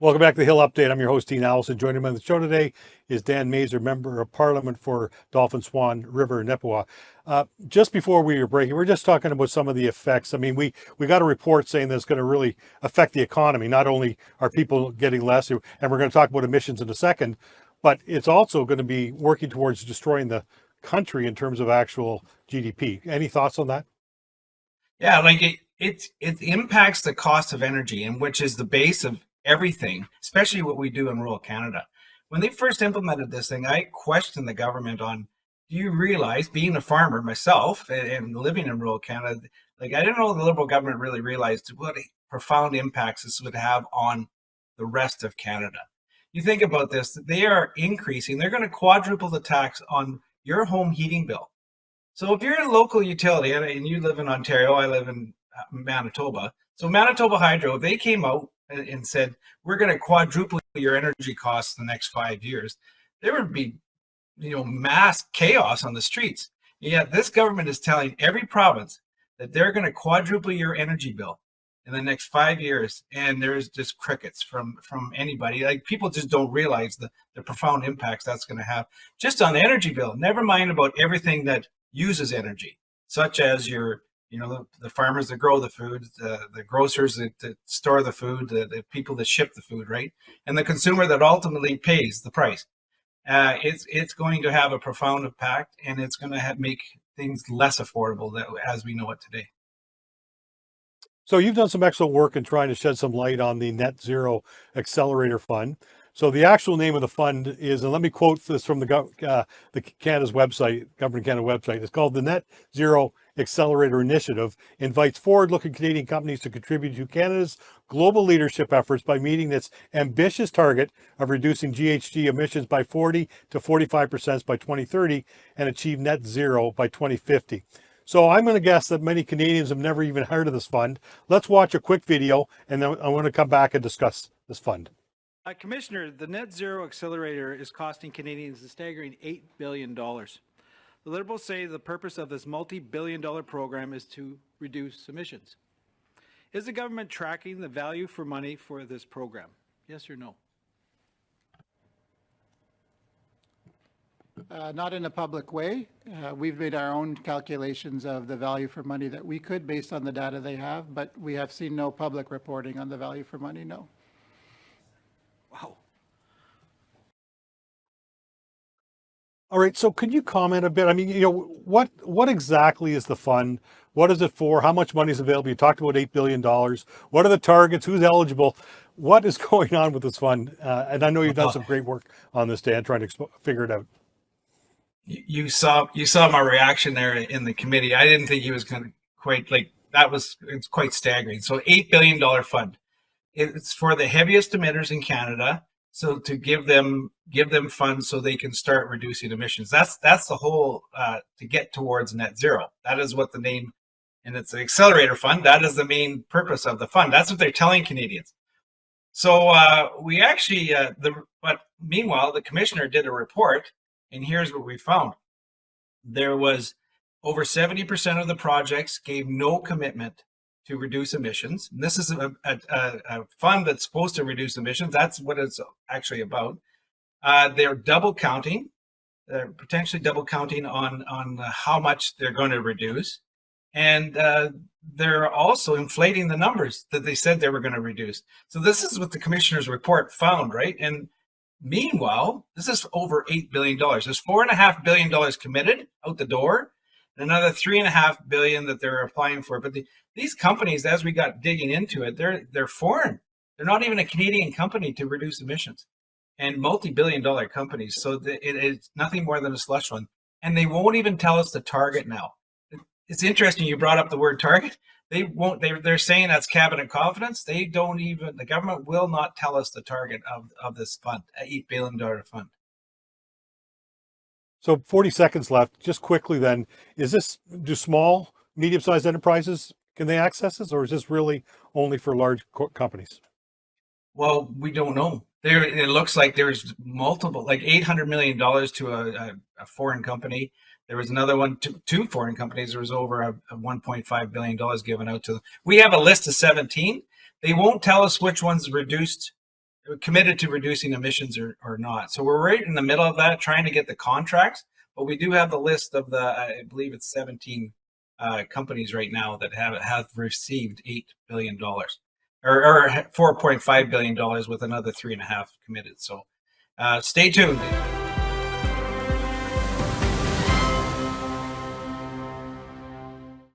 Welcome back to the Hill Update. I'm your host, Dean Allison. Joining me on the show today is Dan Mazier, Member of Parliament for Dauphin-Swan, River-Neepawa. Just before we were breaking, we are just talking about some of the effects. I mean, we got a report saying that it's going to really affect the economy. Not only are people getting less, and we're going to talk about emissions in a second, but it's also going to be working towards destroying the country in terms of actual GDP. Any thoughts on that? Yeah, like it impacts the cost of energy, and which is the base of everything, especially what we do in rural Canada. When they first implemented this thing, I questioned the government on, do you realize, being a farmer myself and living in rural Canada, like I didn't know the Liberal government really realized what profound impacts this would have on the rest of Canada. You think about this, they are increasing, they're going to quadruple the tax on your home heating bill. So if you're a local utility and you live in Ontario, I live in Manitoba. So Manitoba Hydro, if they came out and said, we're going to quadruple your energy costs in the next 5 years, there would be, mass chaos on the streets. Yet this government is telling every province that they're going to quadruple your energy bill in the next 5 years, and there's just crickets from anybody. Like, people just don't realize the profound impacts that's going to have just on the energy bill. Never mind about everything that uses energy, such as the farmers that grow the food, the grocers that store the food, the people that ship the food, right? And the consumer that ultimately pays the price. It's going to have a profound impact, and it's going to make things less affordable as we know it today. So you've done some excellent work in trying to shed some light on the Net Zero Accelerator Fund. So the actual name of the fund is, and let me quote this from the Canada's website, Government Canada website. It's called the Net Zero Accelerator Initiative. Invites forward-looking Canadian companies to contribute to Canada's global leadership efforts by meeting its ambitious target of reducing GHG emissions by 40 to 45% by 2030 and achieve net zero by 2050. So I'm going to guess that many Canadians have never even heard of this fund. Let's watch a quick video, and then I want to come back and discuss this fund. Commissioner, the Net Zero Accelerator is costing Canadians a staggering $8 billion. The Liberals say the purpose of this multi-billion-dollar program is to reduce emissions. Is the government tracking the value for money for this program? Yes or no? Not in a public way. We've made our own calculations of the value for money that we could based on the data they have, but we have seen no public reporting on the value for money, no. Wow. All right, so could you comment a bit? I mean, what exactly is the fund? What is it for? How much money is available? You talked about $8 billion. What are the targets? Who's eligible? What is going on with this fund? And I know you've done some great work on this, Dan, trying to figure it out. You saw my reaction there in the committee. I didn't think he was going to quite like that. It's quite staggering. So $8 billion fund. It's for the heaviest emitters in Canada. So to give them funds so they can start reducing emissions. That's the whole to get towards net zero. That is what the name, and it's an accelerator fund. That is the main purpose of the fund. That's what they're telling Canadians. So we actually, but meanwhile, the commissioner did a report. And here's what we found. There was over 70% of the projects gave no commitment to reduce emissions. And this is a fund that's supposed to reduce emissions. That's what it's actually about. They're double counting, potentially double counting on how much they're going to reduce. And they're also inflating the numbers that they said they were going to reduce. So this is what the commissioner's report found, right? And meanwhile, this is over $8 billion. There's $4.5 billion committed out the door, and another $3.5 billion that they're applying for. But these companies, as we got digging into it, they're foreign. They're not even a Canadian company to reduce emissions, and multi-billion-dollar companies. So it's nothing more than a slush fund, and they won't even tell us the target now. It's interesting you brought up the word target. They won't. They're saying that's cabinet confidence. They don't even. The government will not tell us the target of this fund, an $8 billion fund. So 40 seconds left. Just quickly, then, do small, medium-sized enterprises, can they access this, or is this really only for large companies? Well, we don't know. It looks like there's multiple, like $800 million to a foreign company. There was another one, two foreign companies. There was over a $1.5 billion given out to them. We have a list of 17. They won't tell us which ones reduced committed to reducing emissions or not. So we're right in the middle of that, trying to get the contracts, but we do have the list of the, I believe it's 17 companies right now that have received $8 billion or $4.5 billion with another 3.5 committed. So stay tuned.